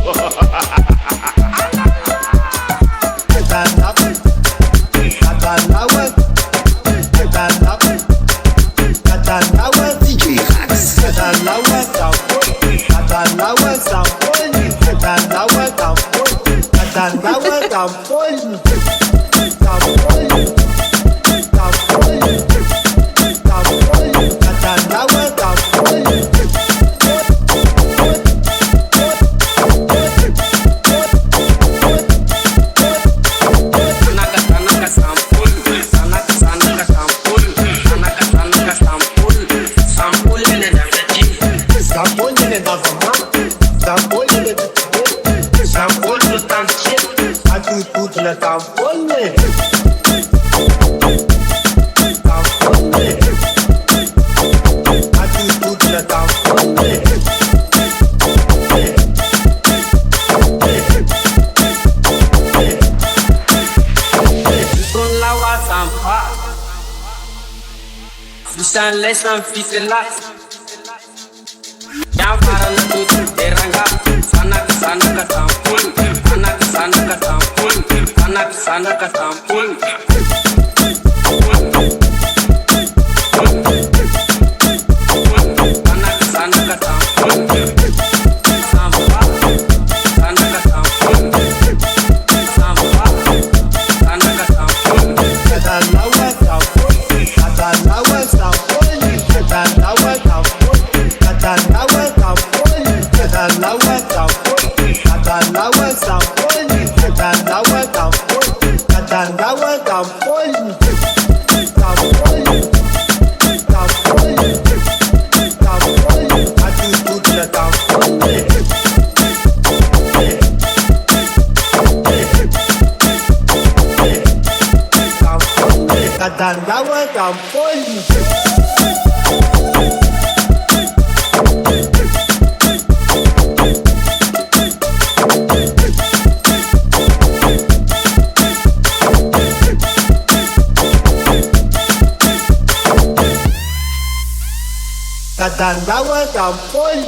DJ RAX. Busan lesan fitela yang para letu terangga sana ke sampul anak sana ke sampul anak sana ke sampul anak sana ke sampul sampah sana ke sampul sampah sana ke sampul kata lawa sampul kata lawa sampul kata lawa sampul kata lawa sampul kata lawa sampul kata lawa sampul kata lawa sampul kata lawa sampul sampul sampul sampul atu tu sampul Katandawa kampol Katandawa kampol